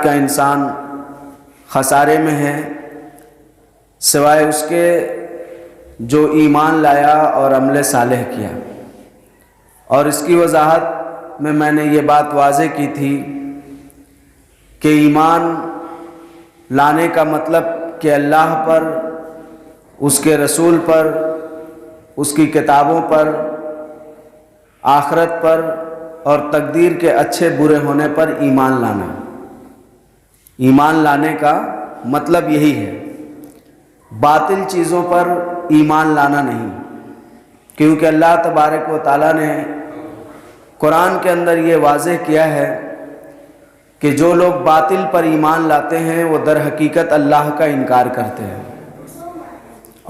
کا انسان خسارے میں ہے سوائے اس کے جو ایمان لایا اور عمل صالح کیا۔ اور اس کی وضاحت میں نے یہ بات واضح کی تھی کہ ایمان لانے کا مطلب کہ اللہ پر، اس کے رسول پر، اس کی کتابوں پر، آخرت پر اور تقدیر کے اچھے برے ہونے پر ایمان لانا۔ ایمان لانے کا مطلب یہی ہے، باطل چیزوں پر ایمان لانا نہیں، کیونکہ اللہ تبارک و تعالیٰ نے قرآن کے اندر یہ واضح کیا ہے کہ جو لوگ باطل پر ایمان لاتے ہیں وہ در حقیقت اللہ کا انکار کرتے ہیں،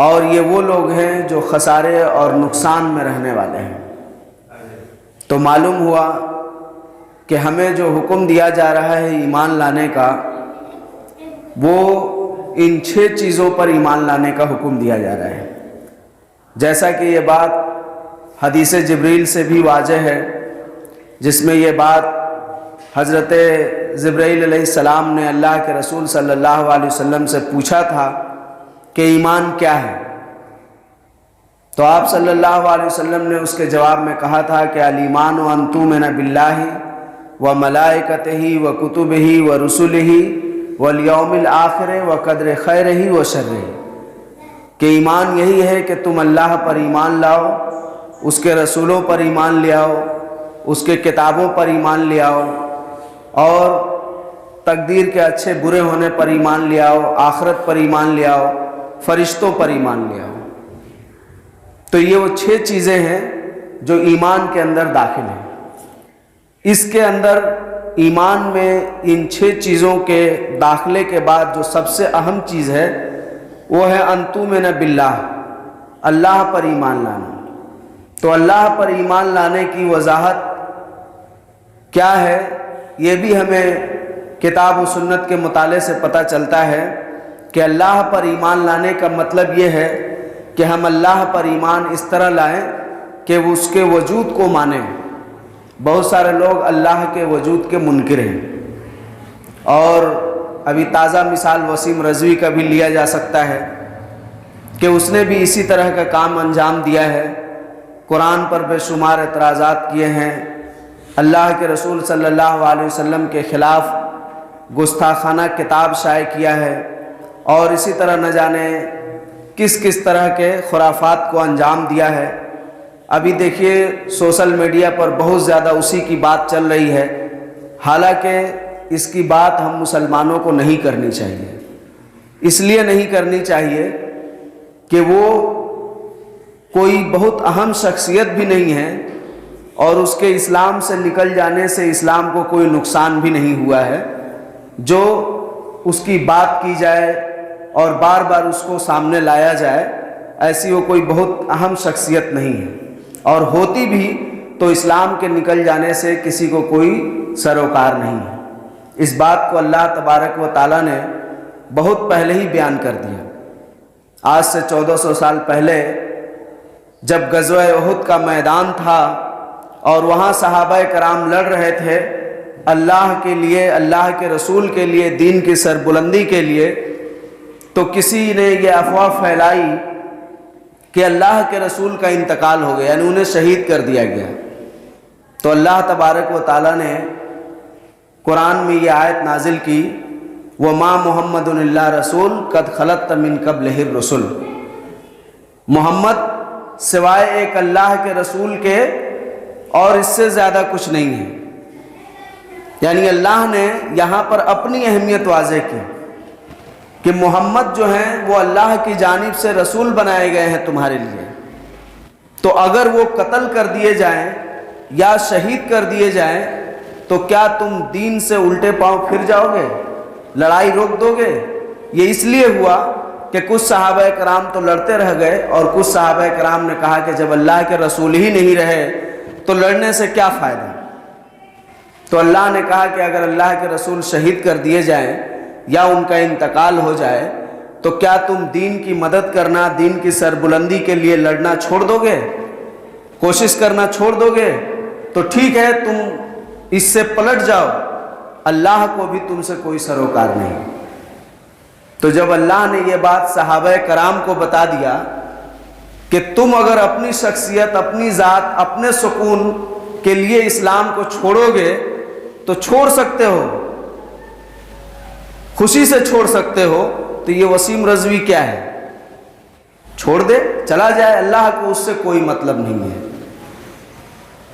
اور یہ وہ لوگ ہیں جو خسارے اور نقصان میں رہنے والے ہیں۔ تو معلوم ہوا کہ ہمیں جو حکم دیا جا رہا ہے ایمان لانے کا، وہ ان 6 چیزوں پر ایمان لانے کا حکم دیا جا رہا ہے، جیسا کہ یہ بات حدیث جبریل سے بھی واضح ہے، جس میں یہ بات حضرت جبرائیل علیہ السلام نے اللہ کے رسول صلی اللہ علیہ وسلم سے پوچھا تھا کہ ایمان کیا ہے، تو آپ صلی اللہ علیہ وسلم نے اس کے جواب میں کہا تھا کہ الایمان ان تؤمن باللہ و ملائکتہ و کتبہ و رسلہ والیوم الآخر و قدر خیرہ و شرہ، کہ ایمان یہی ہے کہ تم اللہ پر ایمان لاؤ، اس کے رسولوں پر ایمان لے آؤ، اس کے کتابوں پر ایمان لے آؤ، اور تقدیر کے اچھے برے ہونے پر ایمان لے آؤ، آخرت پر ایمان لے آؤ، فرشتوں پر ایمان لے آؤ۔ تو یہ وہ 6 چیزیں ہیں جو ایمان کے اندر داخل ہیں۔ اس کے اندر ایمان میں ان 6 چیزوں کے داخلے کے بعد جو سب سے اہم چیز ہے وہ ہے ان تؤمن باللہ، اللہ پر ایمان لانا۔ تو اللہ پر ایمان لانے کی وضاحت کیا ہے، یہ بھی ہمیں کتاب و سنت کے مطالعے سے پتہ چلتا ہے کہ اللہ پر ایمان لانے کا مطلب یہ ہے کہ ہم اللہ پر ایمان اس طرح لائیں کہ وہ اس کے وجود کو مانیں۔ بہت سارے لوگ اللہ کے وجود کے منکر ہیں، اور ابھی تازہ مثال وسیم رضوی کا بھی لیا جا سکتا ہے کہ اس نے بھی اسی طرح کا کام انجام دیا ہے، قرآن پر بے شمار اعتراضات کیے ہیں، اللہ کے رسول صلی اللہ علیہ وسلم کے خلاف گستاخانہ کتاب شائع کیا ہے، اور اسی طرح نہ جانے کس کس طرح کے خرافات کو انجام دیا ہے۔ ابھی دیکھیے سوشل میڈیا پر بہت زیادہ اسی کی بات چل رہی ہے، حالانکہ اس کی بات ہم مسلمانوں کو نہیں کرنی چاہیے۔ اس لیے نہیں کرنی چاہیے کہ وہ کوئی بہت اہم شخصیت بھی نہیں ہے، اور اس کے اسلام سے نکل جانے سے اسلام کو کوئی نقصان بھی نہیں ہوا ہے، جو اس کی بات کی جائے اور بار بار اس کو سامنے لایا جائے، ایسی وہ کوئی بہت اہم شخصیت نہیں ہے، اور ہوتی بھی تو اسلام کے نکل جانے سے کسی کو کوئی سروکار نہیں ہے۔ اس بات کو اللہ تبارک و تعالیٰ نے بہت پہلے ہی بیان کر دیا۔ آج سے 1400 سال پہلے جب غزوہ احد کا میدان تھا اور وہاں صحابہ کرام لڑ رہے تھے اللہ کے لیے، اللہ کے رسول کے لیے، دین کی سربلندی کے لیے، تو کسی نے یہ افواہ پھیلائی کہ اللہ کے رسول کا انتقال ہو گیا، یعنی انہیں شہید کر دیا گیا۔ تو اللہ تبارک و تعالیٰ نے قرآن میں یہ آیت نازل کی، وَمَا مُحَمَّدٌ إِلَّا رَسُولٌ قَدْ خَلَتْ مِن قَبْلِهِ الرُّسُلُ، محمد سوائے ایک اللہ کے رسول کے اور اس سے زیادہ کچھ نہیں ہے۔ یعنی اللہ نے یہاں پر اپنی اہمیت واضح کی کہ محمد جو ہیں وہ اللہ کی جانب سے رسول بنائے گئے ہیں تمہارے لیے، تو اگر وہ قتل کر دیے جائیں یا شہید کر دیے جائیں تو کیا تم دین سے الٹے پاؤں پھر جاؤ گے، لڑائی روک دو گے؟ یہ اس لیے ہوا کہ کچھ صحابہ کرام تو لڑتے رہ گئے، اور کچھ صحابہ کرام نے کہا کہ جب اللہ کے رسول ہی نہیں رہے تو لڑنے سے کیا فائدہ۔ تو اللہ نے کہا کہ اگر اللہ کے رسول شہید کر دیے جائیں یا ان کا انتقال ہو جائے تو کیا تم دین کی مدد کرنا، دین کی سربلندی کے لیے لڑنا چھوڑ دو گے، کوشش کرنا چھوڑ دو گے؟ تو ٹھیک ہے، تم اس سے پلٹ جاؤ اللہ کو بھی تم سے کوئی سروکار نہیں۔ تو جب اللہ نے یہ بات صحابہ کرام کو بتا دیا کہ تم اگر اپنی شخصیت، اپنی ذات، اپنے سکون کے لیے اسلام کو چھوڑو گے تو چھوڑ سکتے ہو، خوشی سے چھوڑ سکتے ہو، تو یہ وسیم رضوی کیا ہے؟ چھوڑ دے، چلا جائے، اللہ کو اس سے کوئی مطلب نہیں ہے۔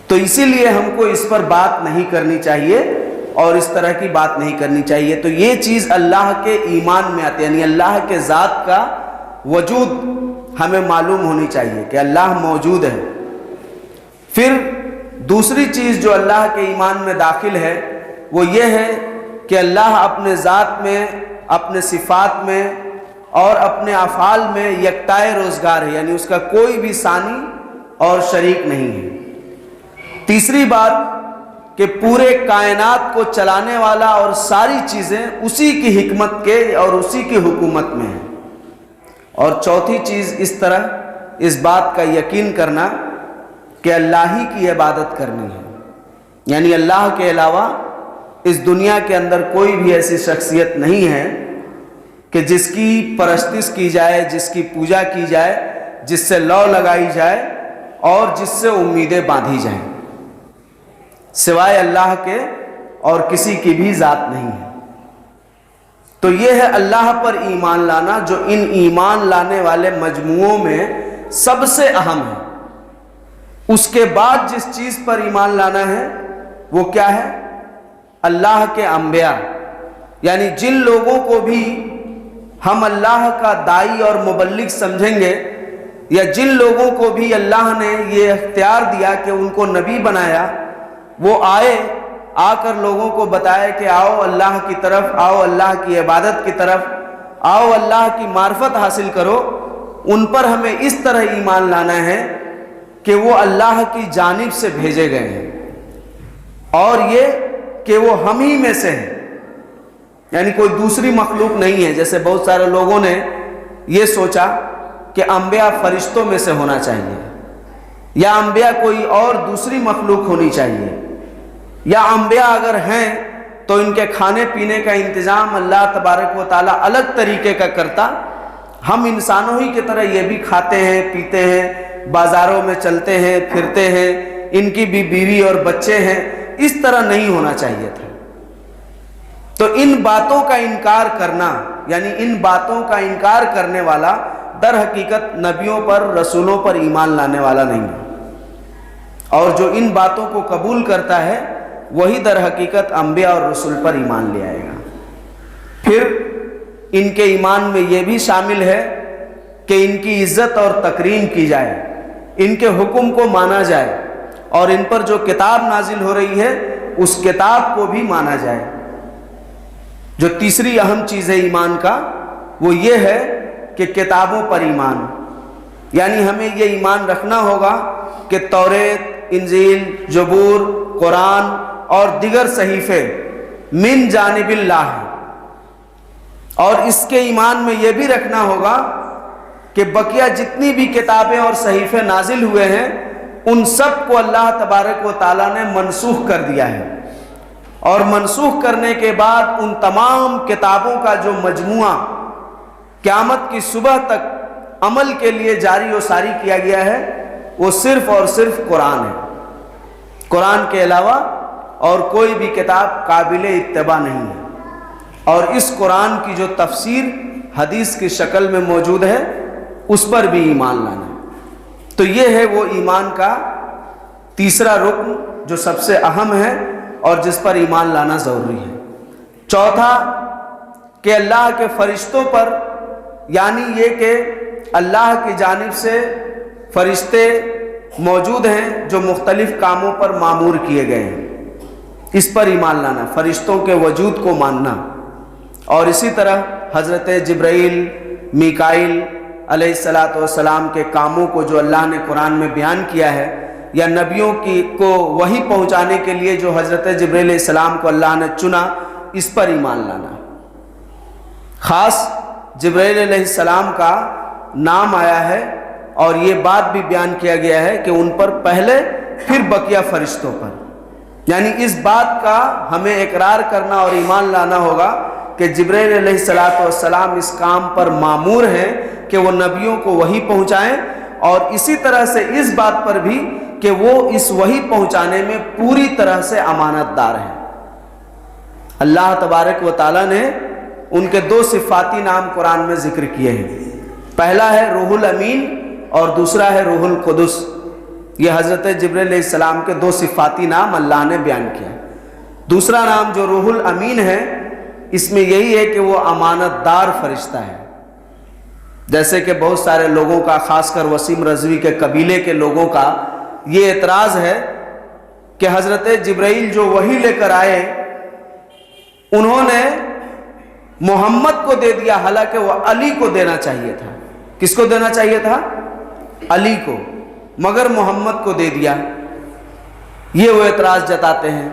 تو اسی لیے ہم کو اس پر بات نہیں کرنی چاہیے اور اس طرح کی بات نہیں کرنی چاہیے۔ تو یہ چیز اللہ کے ایمان میں آتی ہے، یعنی اللہ کے ذات کا وجود ہمیں معلوم ہونی چاہیے کہ اللہ موجود ہے۔ پھر دوسری چیز جو اللہ کے ایمان میں داخل ہے وہ یہ ہے کہ اللہ اپنے ذات میں، اپنے صفات میں اور اپنے افعال میں یکتائے روزگار ہے، یعنی اس کا کوئی بھی ثانی اور شریک نہیں ہے۔ تیسری بات کہ پورے کائنات کو چلانے والا اور ساری چیزیں اسی کی حکمت کے اور اسی کی حکومت میں ہیں۔ اور چوتھی چیز اس طرح اس بات کا یقین کرنا کہ اللہ ہی کی عبادت کرنی ہے، یعنی اللہ کے علاوہ اس دنیا کے اندر کوئی بھی ایسی شخصیت نہیں ہے کہ جس کی پرستش کی جائے، جس کی پوجا کی جائے، جس سے لو لگائی جائے اور جس سے امیدیں باندھی جائیں، سوائے اللہ کے اور کسی کی بھی ذات نہیں ہے۔ تو یہ ہے اللہ پر ایمان لانا، جو ان ایمان لانے والے مجموعوں میں سب سے اہم ہے۔ اس کے بعد جس چیز پر ایمان لانا ہے وہ کیا ہے؟ اللہ کے انبیاء، یعنی جن لوگوں کو بھی ہم اللہ کا داعی اور مبلغ سمجھیں گے، یا جن لوگوں کو بھی اللہ نے یہ اختیار دیا کہ ان کو نبی بنایا، وہ آ کر لوگوں کو بتائے کہ آؤ اللہ کی طرف، آؤ اللہ کی عبادت کی طرف، آؤ اللہ کی معرفت حاصل کرو، ان پر ہمیں اس طرح ایمان لانا ہے کہ وہ اللہ کی جانب سے بھیجے گئے ہیں، اور یہ کہ وہ ہم ہی میں سے ہیں، یعنی کوئی دوسری مخلوق نہیں ہے۔ جیسے بہت سارے لوگوں نے یہ سوچا کہ انبیاء فرشتوں میں سے ہونا چاہیے، یا انبیاء کوئی اور دوسری مخلوق ہونی چاہیے، یا انبیاء اگر ہیں تو ان کے کھانے پینے کا انتظام اللہ تبارک و تعالیٰ الگ طریقے کا کرتا، ہم انسانوں ہی کی طرح یہ بھی کھاتے ہیں، پیتے ہیں، بازاروں میں چلتے ہیں، پھرتے ہیں، ان کی بھی بیوی اور بچے ہیں، اس طرح نہیں ہونا چاہیے تھا۔ تو ان باتوں کا انکار کرنا، یعنی ان باتوں کا انکار کرنے والا در حقیقت نبیوں پر، رسولوں پر ایمان لانے والا نہیں ہے، اور جو ان باتوں کو قبول کرتا ہے وہی در حقیقت انبیاء اور رسول پر ایمان لے آئے گا۔ پھر ان کے ایمان میں یہ بھی شامل ہے کہ ان کی عزت اور تکریم کی جائے، ان کے حکم کو مانا جائے، اور ان پر جو کتاب نازل ہو رہی ہے اس کتاب کو بھی مانا جائے۔ جو تیسری اہم چیز ہے ایمان کا وہ یہ ہے کہ کتابوں پر ایمان، یعنی ہمیں یہ ایمان رکھنا ہوگا کہ توریت، انجیل، زبور، قرآن اور دیگر صحیفے من جانب اللہ ہیں، اور اس کے ایمان میں یہ بھی رکھنا ہوگا کہ بقیہ جتنی بھی کتابیں اور صحیفے نازل ہوئے ہیں ان سب کو اللہ تبارک و تعالیٰ نے منسوخ کر دیا ہے، اور منسوخ کرنے کے بعد ان تمام کتابوں کا جو مجموعہ قیامت کی صبح تک عمل کے لیے جاری و ساری کیا گیا ہے وہ صرف اور صرف قرآن ہے۔ قرآن کے علاوہ اور کوئی بھی کتاب قابل اتباع نہیں ہے، اور اس قرآن کی جو تفسیر حدیث کی شکل میں موجود ہے اس پر بھی ایمان لانا ہے۔ تو یہ ہے وہ ایمان کا تیسرا رکن جو سب سے اہم ہے اور جس پر ایمان لانا ضروری ہے۔ چوتھا کہ اللہ کے فرشتوں پر، یعنی یہ کہ اللہ کی جانب سے فرشتے موجود ہیں جو مختلف کاموں پر مامور کیے گئے ہیں، اس پر ایمان لانا، فرشتوں کے وجود کو ماننا، اور اسی طرح حضرت جبرائیل، میکائیل علیہ السلام کے کاموں کو جو اللہ نے قرآن میں بیان کیا ہے، یا نبیوں کو وحی پہنچانے کے لیے جو حضرت جبرائیل علیہ السلام کو اللہ نے چنا، اس پر ایمان لانا۔ خاص جبرائیل علیہ السلام کا نام آیا ہے اور یہ بات بھی بیان کیا گیا ہے کہ ان پر پہلے پھر بقیہ فرشتوں پر، یعنی اس بات کا ہمیں اقرار کرنا اور ایمان لانا ہوگا کہ جبرائیل علیہ السلام اس کام پر مامور ہیں کہ وہ نبیوں کو وحی پہنچائیں، اور اسی طرح سے اس بات پر بھی کہ وہ اس وحی پہنچانے میں پوری طرح سے امانت دار ہیں۔ اللہ تبارک و تعالیٰ نے ان کے دو صفاتی نام قرآن میں ذکر کیے ہیں، پہلا ہے روح الامین اور دوسرا ہے روح القدس۔ یہ حضرت جبرائیل علیہ السلام کے دو صفاتی نام اللہ نے بیان کیا۔ دوسرا نام جو روح الامین ہے، اس میں یہی ہے کہ وہ امانت دار فرشتہ ہے۔ جیسے کہ بہت سارے لوگوں کا، خاص کر وسیم رضوی کے قبیلے کے لوگوں کا یہ اعتراض ہے کہ حضرت جبرائیل جو وحی لے کر آئے انہوں نے محمد کو دے دیا، حالانکہ وہ علی کو دینا چاہیے تھا۔ کس کو دینا چاہیے تھا؟ علی کو، مگر محمد کو دے دیا۔ یہ وہ اعتراض جتاتے ہیں۔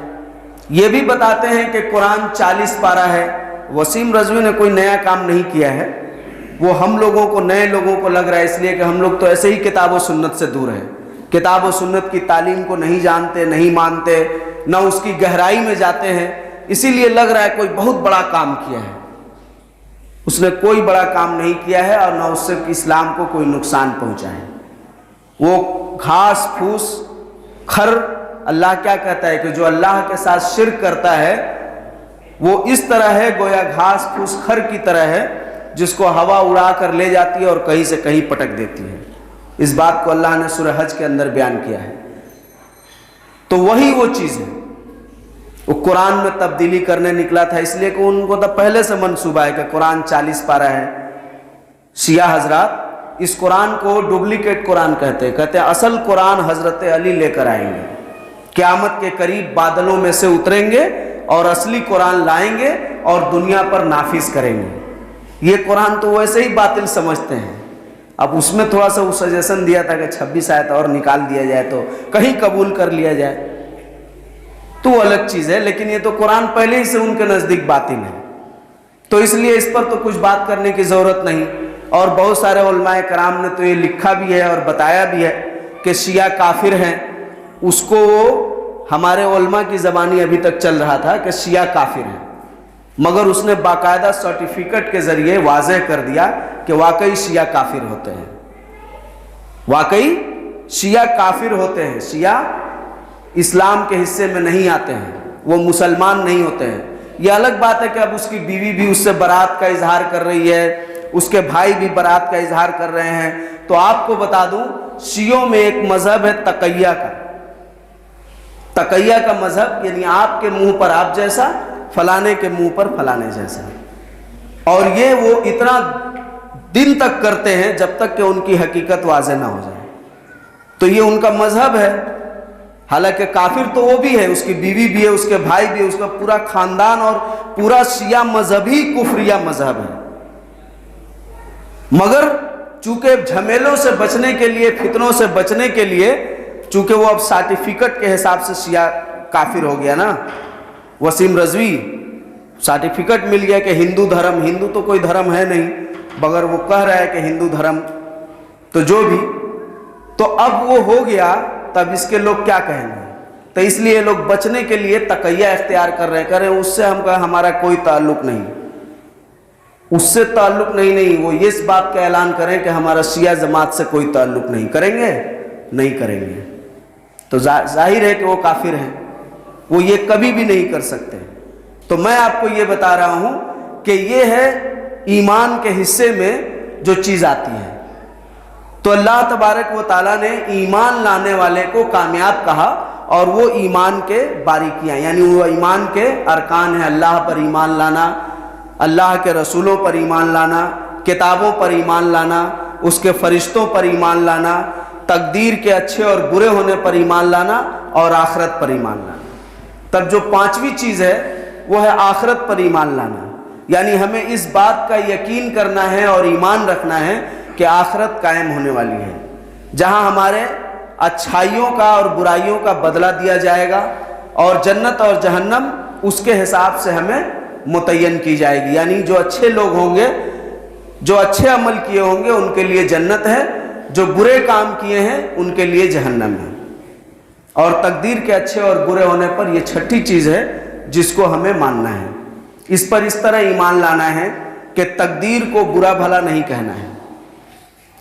یہ بھی بتاتے ہیں کہ قرآن 40 پارہ ہے۔ وسیم رضوی نے کوئی نیا کام نہیں کیا ہے، وہ ہم لوگوں کو، نئے لوگوں کو لگ رہا ہے، اس لیے کہ ہم لوگ تو ایسے ہی کتاب و سنت سے دور ہیں، کتاب و سنت کی تعلیم کو نہیں جانتے، نہیں مانتے، نہ اس کی گہرائی میں جاتے ہیں، اسی لیے لگ رہا ہے کوئی بہت بڑا کام کیا ہے۔ اس نے کوئی بڑا کام نہیں کیا ہے، اور نہ اس سے اسلام کو کوئی نقصان پہنچا ہے۔ وہ گھاس پھوس کھر، اللہ کیا کہتا ہے کہ جو اللہ کے ساتھ شرک کرتا ہے وہ اس طرح ہے گویا گھاس پھوس کھر کی طرح ہے، جس کو ہوا اڑا کر لے جاتی ہے اور کہیں سے کہیں پٹک دیتی ہے۔ اس بات کو اللہ نے سورہ حج کے اندر بیان کیا ہے۔ تو وہی وہ چیز ہے، وہ قرآن میں تبدیلی کرنے نکلا تھا، اس لیے کہ ان کو تو پہلے سے منصوبہ ہے کہ قرآن 40 پارہ ہے۔ شیعہ حضرات اس قرآن کو ڈپلیکیٹ قرآن کہتے ہیں اصل قرآن حضرت علی لے کر آئیں گے، قیامت کے قریب بادلوں میں سے اتریں گے اور اصلی قرآن لائیں گے اور دنیا پر نافذ کریں گے۔ یہ قرآن تو ویسے ہی باطل سمجھتے ہیں، اب اس میں تھوڑا سا وہ سجیشن دیا تھا کہ 26 آیت اور نکال دیا جائے تو کہیں قبول کر لیا جائے، تو وہ الگ چیز ہے، لیکن یہ تو قرآن پہلے ہی سے ان کے نزدیک باطل ہے، تو اس لیے اس پر تو کچھ بات کرنے کی ضرورت نہیں۔ اور بہت سارے علماء کرام نے تو یہ لکھا بھی ہے اور بتایا بھی ہے کہ شیعہ کافر ہیں، اس کو وہ ہمارے علماء کی زبانی ابھی تک چل رہا تھا کہ شیعہ کافر ہیں، مگر اس نے باقاعدہ سرٹیفکیٹ کے ذریعے واضح کر دیا کہ واقعی شیعہ کافر ہوتے ہیں، واقعی شیعہ کافر ہوتے ہیں، شیعہ اسلام کے حصے میں نہیں آتے ہیں، وہ مسلمان نہیں ہوتے ہیں۔ یہ الگ بات ہے کہ اب اس کی بیوی بھی اس سے برات کا اظہار کر رہی ہے، اس کے بھائی بھی برات کا اظہار کر رہے ہیں۔ تو آپ کو بتا دوں، شیعوں میں ایک مذہب ہے تقیہ کا، تقیہ کا مذہب، یعنی آپ کے منہ پر آپ جیسا، فلانے کے منہ پر فلانے جیسا، اور یہ وہ اتنا دن تک کرتے ہیں جب تک کہ ان کی حقیقت واضح نہ ہو جائے۔ تو یہ ان کا مذہب ہے، حالانکہ کافر تو وہ بھی ہے، اس کی بیوی بھی ہے، اس کے بھائی بھی ہے، اس کا پورا خاندان اور پورا شیعہ مذہب ہی کفریہ مذہب ہے، مگر چونکہ جھمیلوں سے بچنے کے لیے، فتنوں سے بچنے کے لیے، چونکہ وہ اب سرٹیفکیٹ کے حساب سے شیعہ کافر ہو گیا نا، وسیم رضوی سرٹیفکیٹ مل گیا کہ ہندو دھرم، ہندو تو کوئی دھرم ہے نہیں، مگر وہ کہہ رہا ہے کہ ہندو دھرم، تو جو بھی، تو اب وہ ہو گیا، تب اس کے لوگ کیا کہیں گے؟ تو اس لیے لوگ بچنے کے لیے تقیہ اختیار کر رہے ہیں، اس سے ہم کہا ہمارا کوئی تعلق نہیں، اس سے تعلق نہیں، وہ یہ اس بات کا اعلان کریں کہ ہمارا شیعہ جماعت سے کوئی تعلق نہیں، کریں گے؟ نہیں کریں گے، تو ظاہر ہے کہ وہ کافر ہیں، وہ یہ کبھی بھی نہیں کر سکتے۔ تو میں آپ کو یہ بتا رہا ہوں کہ یہ ہے ایمان کے حصے میں جو چیز آتی ہے۔ تو اللہ تبارک و تعالیٰ نے ایمان لانے والے کو کامیاب کہا، اور وہ ایمان کے باریکیاں، یعنی وہ ایمان کے ارکان ہیں، اللہ پر ایمان لانا، اللہ کے رسولوں پر ایمان لانا، کتابوں پر ایمان لانا، اس کے فرشتوں پر ایمان لانا، تقدیر کے اچھے اور برے ہونے پر ایمان لانا، اور آخرت پر ایمان لانا۔ تب جو پانچویں چیز ہے وہ ہے آخرت پر ایمان لانا، یعنی ہمیں اس بات کا یقین کرنا ہے اور ایمان رکھنا ہے کہ آخرت قائم ہونے والی ہے، جہاں ہمارے اچھائیوں کا اور برائیوں کا بدلہ دیا جائے گا، اور جنت اور جہنم اس کے حساب سے ہمیں متعین کی جائے گی، یعنی جو اچھے لوگ ہوں گے، جو اچھے عمل کیے ہوں گے، ان کے لیے جنت ہے، جو برے کام کیے ہیں ان کے لیے جہنم ہے۔ اور تقدیر کے اچھے اور برے ہونے پر یہ چھٹی چیز ہے جس کو ہمیں ماننا ہے. اس پر اس طرح ایمان لانا ہے کہ تقدیر کو برا بھلا نہیں کہنا ہے.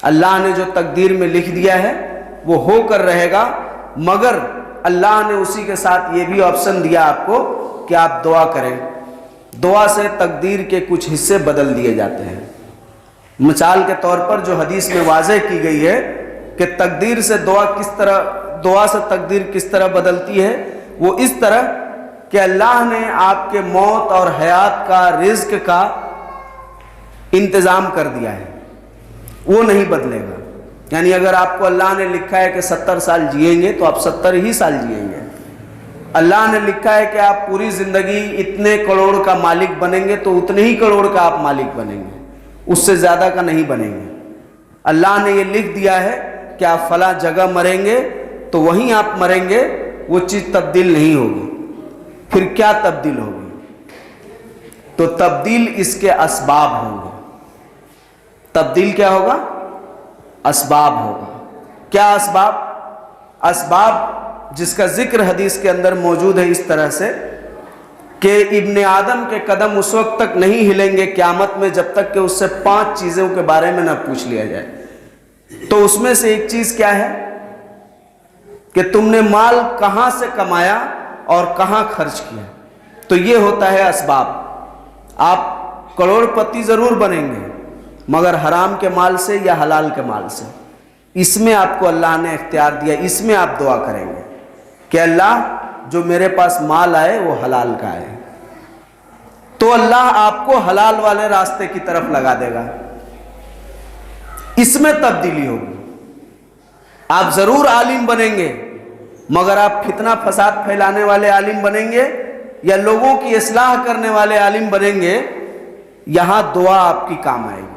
اللہ نے جو تقدیر میں لکھ دیا ہے وہ ہو کر رہے گا، مگر اللہ نے اسی کے ساتھ یہ بھی آپشن دیا آپ کو کہ آپ دعا کریں. دعا سے تقدیر کے کچھ حصے بدل دیے جاتے ہیں. مثال کے طور پر جو حدیث میں واضح کی گئی ہے کہ تقدیر سے دعا سے تقدیر کس طرح بدلتی ہے، وہ اس طرح کہ اللہ نے آپ کے موت اور حیات کا، رزق کا انتظام کر دیا ہے، وہ نہیں بدلے گا. یعنی اگر آپ کو اللہ نے لکھا ہے کہ 70 سال جئیں گے تو آپ 70 ہی سال جئیں گے. اللہ نے لکھا ہے کہ آپ پوری زندگی اتنے کروڑ کا مالک بنیں گے تو اتنے ہی کروڑ کا آپ مالک بنیں گے، اس سے زیادہ کا نہیں بنیں گے. اللہ نے یہ لکھ دیا ہے کہ آپ فلاں جگہ مریں گے تو وہیں آپ مریں گے، وہ چیز تبدیل نہیں ہوگی. پھر کیا تبدیل ہوگی؟ تو تبدیل اس کے اسباب ہوں گے. تبدیل کیا ہوگا؟ اسباب ہوگا. کیا اسباب؟ اسباب جس کا ذکر حدیث کے اندر موجود ہے اس طرح سے کہ ابن آدم کے قدم اس وقت تک نہیں ہلیں گے قیامت میں جب تک کہ اس سے 5 چیزوں کے بارے میں نہ پوچھ لیا جائے. تو اس میں سے ایک چیز کیا ہے کہ تم نے مال کہاں سے کمایا اور کہاں خرچ کیا. تو یہ ہوتا ہے اسباب. آپ کروڑ پتی ضرور بنیں گے مگر حرام کے مال سے یا حلال کے مال سے. اس میں آپ کو اللہ نے اختیار دیا. اس میں آپ دعا کریں گے کہ اللہ جو میرے پاس مال آئے وہ حلال کا آئے. تو اللہ آپ کو حلال والے راستے کی طرف لگا دے گا. اس میں تبدیلی ہوگی. آپ ضرور عالم بنیں گے مگر آپ فتنہ فساد پھیلانے والے عالم بنیں گے یا لوگوں کی اصلاح کرنے والے عالم بنیں گے. یہاں دعا آپ کی کام آئے گی.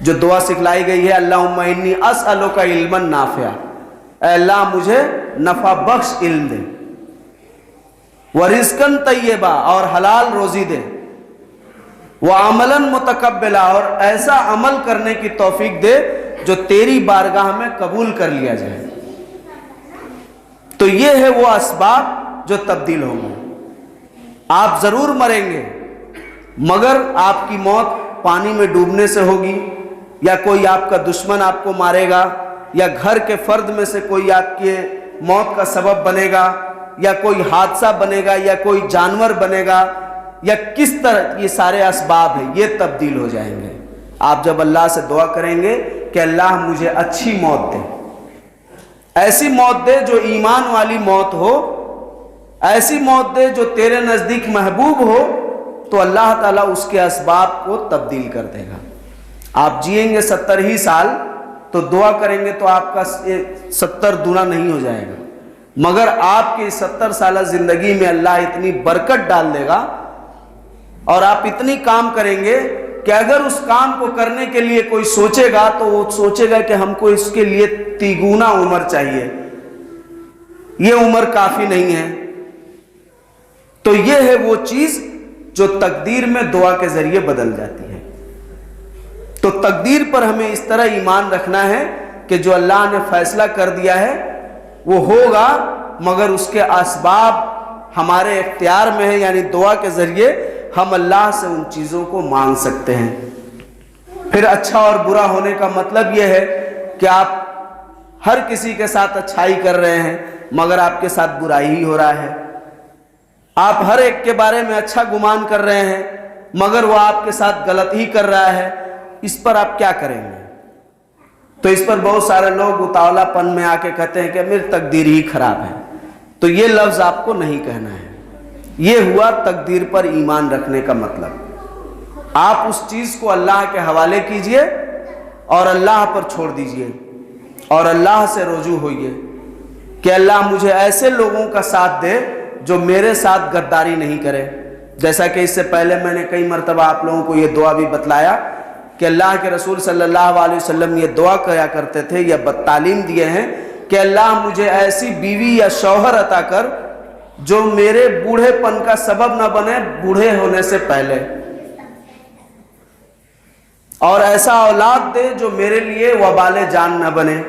جو دعا سکھلائی گئی ہے اللہم انی اسألک علما نافعا، اے اللہ مجھے نفع بخش علم دے، ورزقا طیبا اور حلال روزی دے، وعملا متقبلا اور ایسا عمل کرنے کی توفیق دے جو تیری بارگاہ میں قبول کر لیا جائے. تو یہ ہے وہ اسباب جو تبدیل ہوں گے. آپ ضرور مریں گے مگر آپ کی موت پانی میں ڈوبنے سے ہوگی، یا کوئی آپ کا دشمن آپ کو مارے گا، یا گھر کے فرد میں سے کوئی آپ کے موت کا سبب بنے گا، یا کوئی حادثہ بنے گا، یا کوئی جانور بنے گا، یا کس طرح. یہ سارے اسباب ہیں، یہ تبدیل ہو جائیں گے. آپ جب اللہ سے دعا کریں گے کہ اللہ مجھے اچھی موت دے، ایسی موت دے جو ایمان والی موت ہو، ایسی موت دے جو تیرے نزدیک محبوب ہو، تو اللہ تعالیٰ اس کے اسباب کو تبدیل کر دے گا. آپ جئیں گے 70 ہی سال تو دعا کریں گے تو آپ کا 70 دنا نہیں ہو جائے گا، مگر آپ کی 70 سالہ زندگی میں اللہ اتنی برکت ڈال دے گا اور آپ اتنی کام کریں گے کہ اگر اس کام کو کرنے کے لیے کوئی سوچے گا تو وہ سوچے گا کہ ہم کو اس کے لیے 3 گنا عمر چاہیے، یہ عمر کافی نہیں ہے. تو یہ ہے وہ چیز جو تقدیر میں دعا کے ذریعے بدل جاتی ہے. تو تقدیر پر ہمیں اس طرح ایمان رکھنا ہے کہ جو اللہ نے فیصلہ کر دیا ہے وہ ہوگا، مگر اس کے اسباب ہمارے اختیار میں ہیں. یعنی دعا کے ذریعے ہم اللہ سے ان چیزوں کو مانگ سکتے ہیں. پھر اچھا اور برا ہونے کا مطلب یہ ہے کہ آپ ہر کسی کے ساتھ اچھائی کر رہے ہیں مگر آپ کے ساتھ برائی ہی ہو رہا ہے. آپ ہر ایک کے بارے میں اچھا گمان کر رہے ہیں مگر وہ آپ کے ساتھ غلط ہی کر رہا ہے. اس پر آپ کیا کریں گے؟ تو اس پر بہت سارے لوگ اتاولا پن میں آ کے کہتے ہیں کہ میری تقدیر ہی خراب ہے. تو یہ لفظ آپ کو نہیں کہنا ہے. یہ ہوا تقدیر پر ایمان رکھنے کا مطلب. آپ اس چیز کو اللہ کے حوالے کیجئے اور اللہ پر چھوڑ دیجئے اور اللہ سے رجوع ہوئیے کہ اللہ مجھے ایسے لوگوں کا ساتھ دے جو میرے ساتھ غداری نہیں کرے. جیسا کہ اس سے پہلے میں نے کئی مرتبہ آپ لوگوں کو یہ دعا بھی بتلایا کہ اللہ کے رسول صلی اللہ علیہ وسلم یہ دعا کیا کرتے تھے، یہ تعلیم دیے ہیں کہ اللہ مجھے ایسی بیوی یا شوہر عطا کر جو میرے بوڑھے پن کا سبب نہ بنے بوڑھے ہونے سے پہلے، اور ایسا اولاد دے جو میرے لیے وبال جان نہ بنے.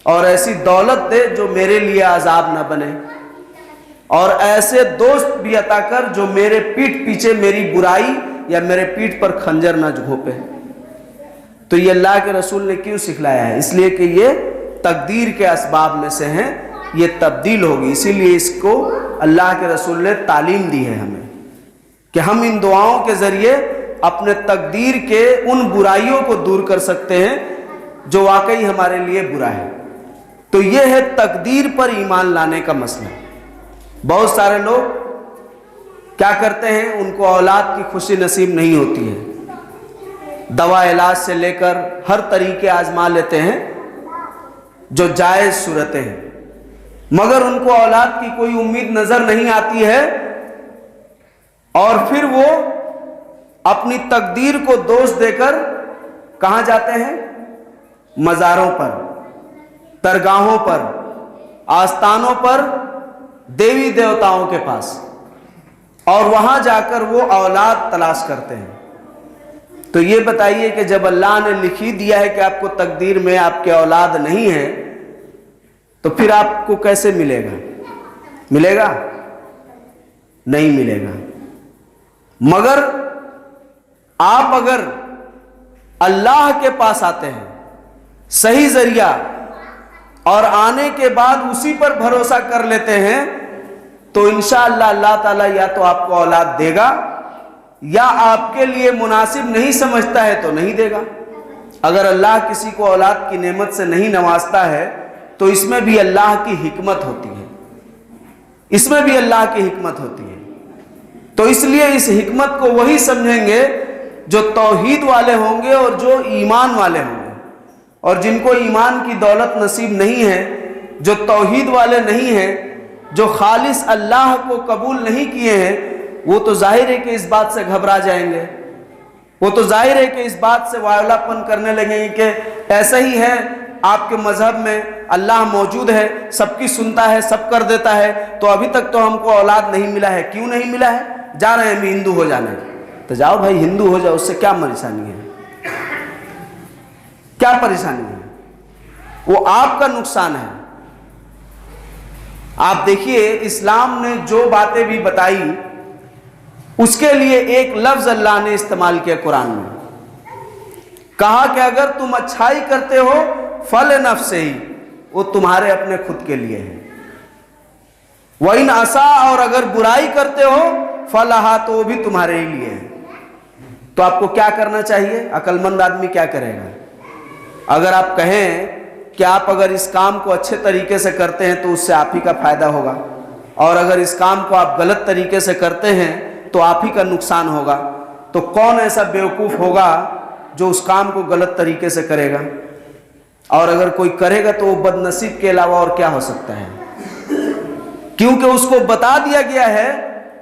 اور ایسی دولت دے جو میرے لیے عذاب نہ بنے، اور ایسے دوست بھی عطا کر جو میرے پیٹھ پیچھے میری برائی یا میرے پیٹھ پر خنجر نہ گھونپے۔ تو یہ اللہ کے رسول نے کیوں سکھلایا ہے؟ اس لیے کہ یہ تقدیر کے اسباب میں سے ہیں، یہ تبدیل ہوگی، اسی لیے اس کو اللہ کے رسول نے تعلیم دی ہے ہمیں کہ ہم ان دعاؤں کے ذریعے اپنے تقدیر کے ان برائیوں کو دور کر سکتے ہیں جو واقعی ہمارے لیے برا ہے۔ تو یہ ہے تقدیر پر ایمان لانے کا مسئلہ۔ بہت سارے لوگ کیا کرتے ہیں، ان کو اولاد کی خوشی نصیب نہیں ہوتی ہے، دوا علاج سے لے کر ہر طریقے آزما لیتے ہیں جو جائز صورتیں ہیں، مگر ان کو اولاد کی کوئی امید نظر نہیں آتی ہے، اور پھر وہ اپنی تقدیر کو دوش دے کر کہاں جاتے ہیں؟ مزاروں پر، درگاہوں پر، آستانوں پر، دیوی دیوتاؤں کے پاس، اور وہاں جا کر وہ اولاد تلاش کرتے ہیں۔ تو یہ بتائیے کہ جب اللہ نے لکھی دیا ہے کہ آپ کو تقدیر میں آپ کے اولاد نہیں ہے، تو پھر آپ کو کیسے ملے گا؟ ملے گا؟ نہیں ملے گا۔ مگر آپ اگر اللہ کے پاس آتے ہیں صحیح ذریعہ، اور آنے کے بعد اسی پر بھروسہ کر لیتے ہیں، تو انشاءاللہ اللہ تعالیٰ یا تو آپ کو اولاد دے گا، یا آپ کے لیے مناسب نہیں سمجھتا ہے تو نہیں دے گا۔ اگر اللہ کسی کو اولاد کی نعمت سے نہیں نوازتا ہے تو اس میں بھی اللہ کی حکمت ہوتی ہے، اس میں بھی اللہ کی حکمت ہوتی ہے۔ تو اس لیے اس حکمت کو وہی سمجھیں گے جو توحید والے ہوں گے اور جو ایمان والے ہوں گے، اور جن کو ایمان کی دولت نصیب نہیں ہے، جو توحید والے نہیں ہیں، جو خالص اللہ کو قبول نہیں کیے ہیں، وہ تو ظاہر ہے کہ اس بات سے گھبرا جائیں گے، وہ تو ظاہر ہے کہ اس بات سے وائلہ پن کرنے لگیں گے کہ ایسا ہی ہے، آپ کے مذہب میں اللہ موجود ہے، سب کی سنتا ہے، سب کر دیتا ہے، تو ابھی تک تو ہم کو اولاد نہیں ملا ہے۔ کیوں نہیں ملا ہے؟ جا رہے ہیں ہم ہندو ہو جانے۔ تو جاؤ بھائی ہندو ہو جاؤ، اس سے کیا پریشانی ہے؟ کیا پریشانی ہے؟ وہ آپ کا نقصان ہے۔ آپ دیکھیے اسلام نے جو باتیں بھی بتائی، اس کے لیے ایک لفظ اللہ نے استعمال کیا قرآن میں، کہا کہ اگر تم اچھائی کرتے ہو فلنفسہ، وہ تمہارے اپنے خود کے لیے ہے، وَإِنْ عَصَىٰ، اور اگر برائی کرتے ہو فَلَهَا، تو وہ بھی تمہارے ہی لیے ہے۔ تو آپ کو کیا کرنا چاہیے؟ عقل مند آدمی کیا کرے گا؟ اگر آپ کہیں کہ آپ اگر اس کام کو اچھے طریقے سے کرتے ہیں تو اس سے آپ ہی کا فائدہ ہوگا، اور اگر اس کام کو آپ غلط طریقے سے کرتے ہیں تو آپ ہی کا نقصان ہوگا، تو کون ایسا بیوقوف ہوگا جو اس کام کو غلط طریقے سے کرے گا؟ اور اگر کوئی کرے گا تو وہ بد نصیب کے علاوہ اور کیا ہو سکتا ہے؟ کیونکہ اس کو بتا دیا گیا ہے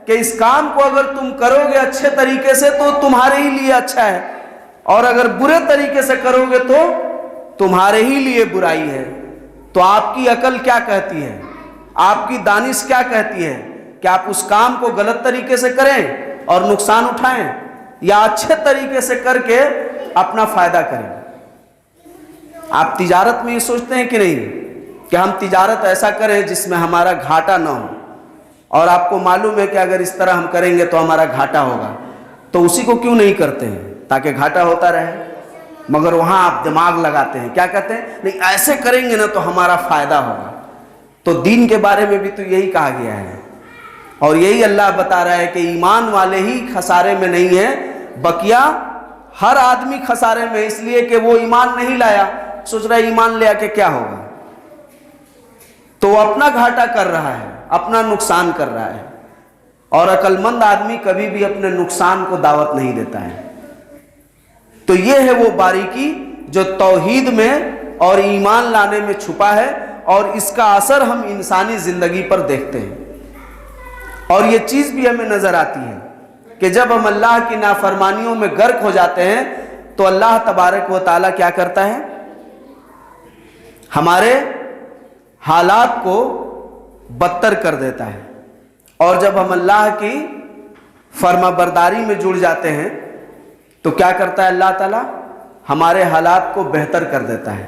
کہ اس کام کو اگر تم کرو گے اچھے طریقے سے تو تمہارے ہی لیے اچھا ہے، اور اگر برے طریقے سے کرو گے تو تمہارے ہی لیے برائی ہے۔ تو آپ کی عقل کیا کہتی ہے؟ آپ کی دانش کیا کہتی ہے کہ آپ اس کام کو غلط طریقے سے کریں اور نقصان اٹھائیں، یا اچھے طریقے سے کر کے اپنا فائدہ کریں؟ آپ تجارت میں یہ سوچتے ہیں کہ نہیں کہ ہم تجارت ایسا کریں جس میں ہمارا گھاٹا نہ ہو، اور آپ کو معلوم ہے کہ اگر اس طرح ہم کریں گے تو ہمارا گھاٹا ہوگا، تو اسی کو کیوں نہیں کرتے ہیں تاکہ گھاٹا ہوتا رہے؟ مگر وہاں آپ دماغ لگاتے ہیں، کیا کہتے ہیں؟ نہیں ایسے کریں گے نا تو ہمارا فائدہ ہوگا۔ تو دین کے بارے میں بھی تو یہی کہا گیا ہے، اور یہی اللہ بتا رہا ہے کہ ایمان والے ہی خسارے میں نہیں ہیں، بقیہ ہر آدمی خسارے میں، اس لیے کہ وہ ایمان نہیں لایا، سوچ رہا ہے ایمان لے کے کیا ہوگا، تو وہ اپنا گھاٹا کر رہا ہے، اپنا نقصان کر رہا ہے۔ اور عقل مند آدمی کبھی بھی اپنے نقصان کو دعوت نہیں دیتا ہے۔ تو یہ ہے وہ باریکی جو توحید میں اور ایمان لانے میں چھپا ہے، اور اس کا اثر ہم انسانی زندگی پر دیکھتے ہیں۔ اور یہ چیز بھی ہمیں نظر آتی ہے کہ جب ہم اللہ کی نافرمانیوں میں غرق ہو جاتے ہیں تو اللہ تبارک و تعالیٰ کیا کرتا ہے؟ ہمارے حالات کو بدتر کر دیتا ہے، اور جب ہم اللہ کی فرما برداری میں جڑ جاتے ہیں تو کیا کرتا ہے اللہ تعالیٰ؟ ہمارے حالات کو بہتر کر دیتا ہے۔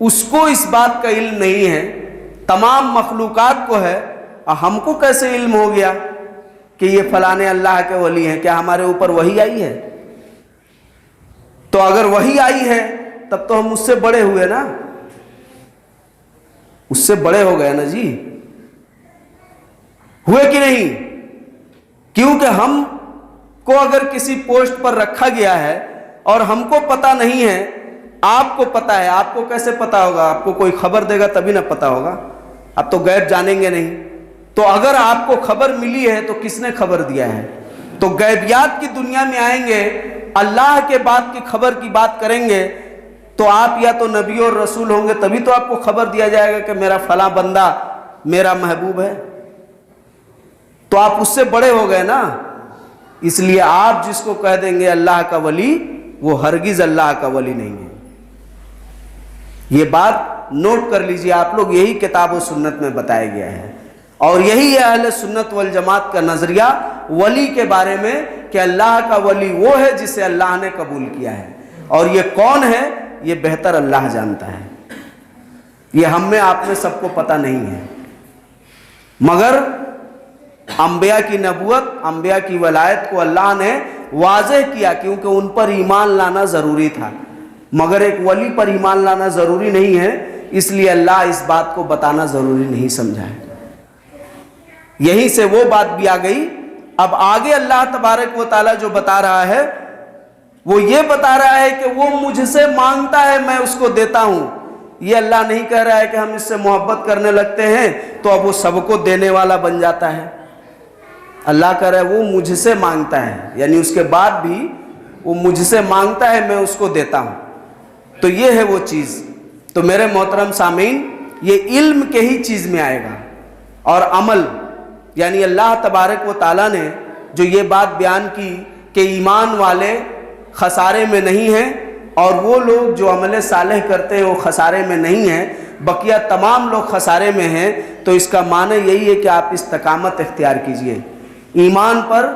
اس کو اس بات کا علم نہیں ہے, تمام مخلوقات کو ہے, اور ہم کو کیسے علم ہو گیا کہ یہ فلانے اللہ کے ولی ہیں؟ کیا ہمارے اوپر وحی آئی ہے؟ تو اگر وحی آئی ہے تب تو ہم اس سے بڑے ہوئے نا, اس سے بڑے ہو گئے نا جی, ہوئے کہ نہیں؟ کیونکہ ہم کو اگر کسی پوسٹ پر رکھا گیا ہے اور ہم کو پتا نہیں ہے, آپ کو پتا ہے, آپ کو کیسے پتا ہوگا؟ آپ کو کوئی خبر دے گا تبھی نہ پتا ہوگا, آپ تو غیب جانیں گے نہیں. تو اگر آپ کو خبر ملی ہے تو کس نے خبر دیا ہے؟ تو غیبیات کی دنیا میں آئیں گے, اللہ کے بات کی خبر کی بات کریں گے, تو آپ یا تو نبی اور رسول ہوں گے, تبھی تو آپ کو خبر دیا جائے گا کہ میرا فلاں بندہ میرا محبوب ہے. تو آپ اس سے بڑے ہو گئے نا. اس لیے آپ جس کو کہہ دیں گے اللہ کا ولی, وہ ہرگز اللہ کا ولی نہیں ہے. یہ بات نوٹ کر لیجئے آپ لوگ, یہی کتاب و سنت میں بتایا گیا ہے, اور یہی ہے اہل سنت والجماعت کا نظریہ ولی کے بارے میں, کہ اللہ کا ولی وہ ہے جسے اللہ نے قبول کیا ہے, اور یہ کون ہے یہ بہتر اللہ جانتا ہے. یہ ہم میں آپ میں سب کو پتہ نہیں ہے, مگر انبیاء کی نبوت, انبیاء کی ولایت کو اللہ نے واضح کیا, کیونکہ ان پر ایمان لانا ضروری تھا, مگر ایک ولی پر ایمان لانا ضروری نہیں ہے, اس لیے اللہ اس بات کو بتانا ضروری نہیں سمجھا ہے. یہیں سے وہ بات بھی آ گئی. اب آگے اللہ تبارک و تعالیٰ جو بتا رہا ہے وہ یہ بتا رہا ہے کہ وہ مجھ سے مانگتا ہے میں اس کو دیتا ہوں. یہ اللہ نہیں کہہ رہا ہے کہ ہم اس سے محبت کرنے لگتے ہیں تو اب وہ سب کو دینے والا بن جاتا ہے. اللہ کہہ رہا ہے وہ مجھ سے مانگتا ہے, یعنی اس کے بعد بھی وہ مجھ سے مانگتا ہے, میں اس کو دیتا ہوں. تو یہ ہے وہ چیز. تو میرے محترم سامعین, یہ علم کے ہی چیز میں آئے گا, اور عمل, یعنی اللہ تبارک و تعالیٰ نے جو یہ بات بیان کی کہ ایمان والے خسارے میں نہیں ہیں, اور وہ لوگ جو عمل صالح کرتے ہیں وہ خسارے میں نہیں ہیں, بقیہ تمام لوگ خسارے میں ہیں. تو اس کا معنی یہی ہے کہ آپ استقامت اختیار کیجئے. ایمان پر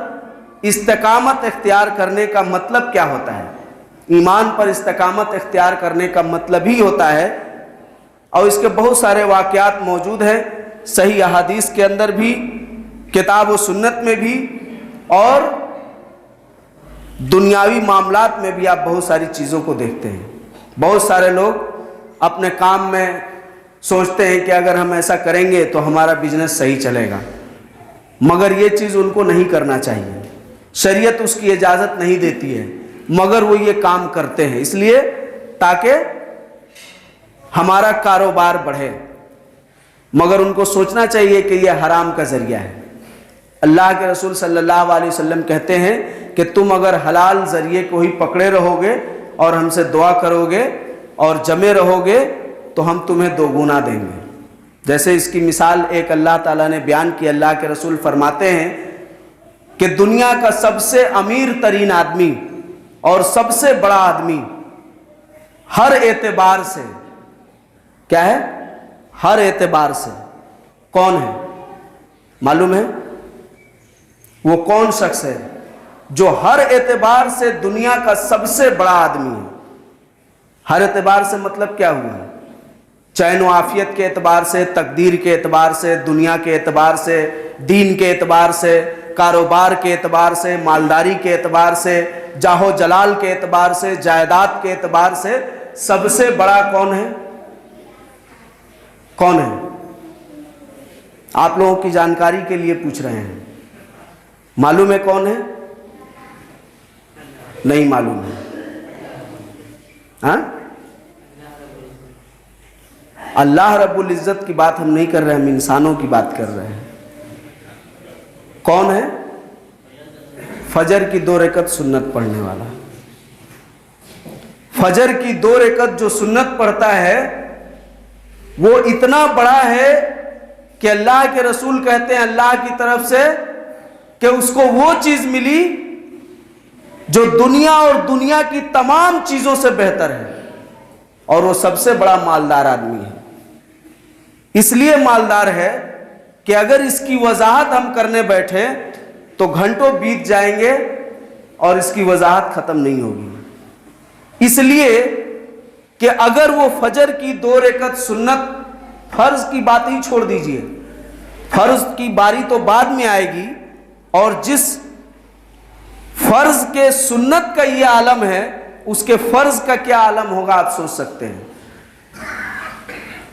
استقامت اختیار کرنے کا مطلب کیا ہوتا ہے؟ ایمان پر استقامت اختیار کرنے کا مطلب ہی ہوتا ہے, اور اس کے بہت سارے واقعات موجود ہیں صحیح احادیث کے اندر بھی, کتاب و سنت میں بھی, اور دنیاوی معاملات میں بھی. آپ بہت ساری چیزوں کو دیکھتے ہیں. بہت سارے لوگ اپنے کام میں سوچتے ہیں کہ اگر ہم ایسا کریں گے تو ہمارا بزنس صحیح چلے گا, مگر یہ چیز ان کو نہیں کرنا چاہیے. شریعت اس کی اجازت نہیں دیتی ہے, مگر وہ یہ کام کرتے ہیں اس لیے تاکہ ہمارا کاروبار بڑھے. مگر ان کو سوچنا چاہیے کہ یہ حرام کا ذریعہ ہے. اللہ کے رسول صلی اللہ علیہ وسلم کہتے ہیں کہ تم اگر حلال ذریعے کو ہی پکڑے رہو گے اور ہم سے دعا کرو گے اور جمے رہو گے تو ہم تمہیں 2 گنا دیں گے. جیسے اس کی مثال ایک اللہ تعالیٰ نے بیان کی. اللہ کے رسول فرماتے ہیں کہ دنیا کا سب سے امیر ترین آدمی اور سب سے بڑا آدمی ہر اعتبار سے, کیا ہے؟ ہر اعتبار سے کون ہے معلوم ہے؟ وہ کون شخص ہے جو ہر اعتبار سے دنیا کا سب سے بڑا آدمی ہے؟ ہر اعتبار سے مطلب کیا ہوا ہے؟ چین و عافیت کے اعتبار سے, تقدیر کے اعتبار سے, دنیا کے اعتبار سے, دین کے اعتبار سے, کاروبار کے اعتبار سے, مالداری کے اعتبار سے, جاہ و جلال کے اعتبار سے, جائیداد کے اعتبار سے سب سے بڑا کون ہے؟ کون ہے؟ آپ لوگوں کی جانکاری کے لیے پوچھ رہے ہیں. معلوم ہے کون ہے؟ نہیں معلوم ہے. ہاں, اللہ رب العزت کی بات ہم نہیں کر رہے, ہم انسانوں کی بات کر رہے ہیں. کون ہے؟ فجر کی 2 رکعت سنت پڑھنے والا. فجر کی 2 رکعت جو سنت پڑھتا ہے وہ اتنا بڑا ہے کہ اللہ کے رسول کہتے ہیں اللہ کی طرف سے کہ اس کو وہ چیز ملی جو دنیا اور دنیا کی تمام چیزوں سے بہتر ہے, اور وہ سب سے بڑا مالدار آدمی ہے. اس لیے مالدار ہے کہ اگر اس کی وضاحت ہم کرنے بیٹھے تو گھنٹوں بیت جائیں گے اور اس کی وضاحت ختم نہیں ہوگی. اس لیے کہ اگر وہ فجر کی 2 رکعت سنت، فرض کی بات ہی چھوڑ دیجئے، فرض کی باری تو بعد میں آئے گی، اور جس فرض کے سنت کا یہ عالم ہے اس کے فرض کا کیا عالم ہوگا آپ سوچ سکتے ہیں۔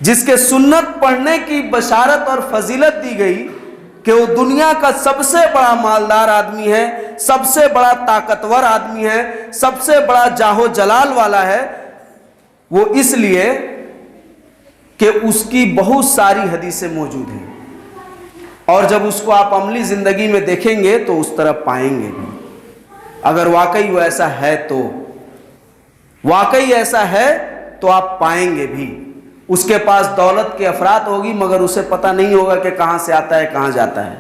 جس کے سنت پڑھنے کی بشارت اور فضیلت دی گئی کہ وہ دنیا کا سب سے بڑا مالدار آدمی ہے، سب سے بڑا طاقتور آدمی ہے، سب سے بڑا جاہ و جلال والا ہے، وہ اس لیے کہ اس کی بہت ساری حدیثیں موجود ہیں، اور جب اس کو آپ عملی زندگی میں دیکھیں گے تو اس طرح پائیں گے بھی۔ اگر واقعی وہ ایسا ہے تو واقعی ایسا ہے تو آپ پائیں گے بھی۔ اس کے پاس دولت کے افراط ہوگی مگر اسے پتہ نہیں ہوگا کہ کہاں سے آتا ہے کہاں جاتا ہے۔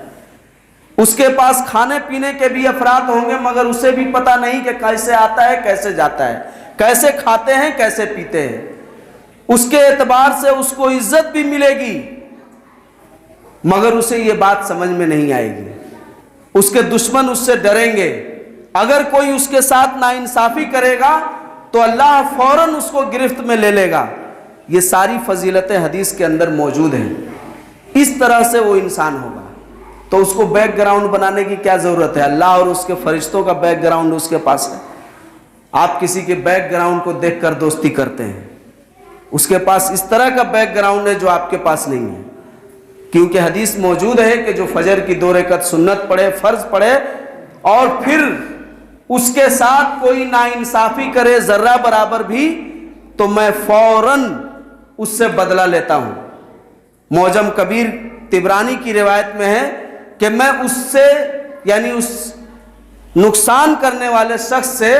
اس کے پاس کھانے پینے کے بھی افراط ہوں گے مگر اسے بھی پتہ نہیں کہ کیسے آتا ہے کیسے جاتا ہے، کیسے کھاتے ہیں کیسے پیتے ہیں۔ اس کے اعتبار سے اس کو عزت بھی ملے گی مگر اسے یہ بات سمجھ میں نہیں آئے گی۔ اس کے دشمن اس سے ڈریں گے۔ اگر کوئی اس کے ساتھ ناانصافی کرے گا تو اللہ فوراً اس کو گرفت میں لے لے گا۔ یہ ساری فضیلتیں حدیث کے اندر موجود ہیں۔ اس طرح سے وہ انسان ہوگا تو اس کو بیک گراؤنڈ بنانے کی کیا ضرورت ہے؟ اللہ اور اس کے فرشتوں کا بیک گراؤنڈ اس کے پاس ہے۔ آپ کسی کے بیک گراؤنڈ کو دیکھ کر دوستی کرتے ہیں، اس کے پاس اس طرح کا بیک گراؤنڈ ہے جو آپ کے پاس نہیں ہے، کیونکہ حدیث موجود ہے کہ جو فجر کی 2 رکعت سنت پڑھے، فرض پڑھے، اور پھر اس کے ساتھ کوئی ناانصافی کرے ذرہ برابر بھی، تو میں فوراً اس سے بدلہ لیتا ہوں۔ معجم کبیر طبرانی کی روایت میں ہے کہ میں اس سے، یعنی اس نقصان کرنے والے شخص سے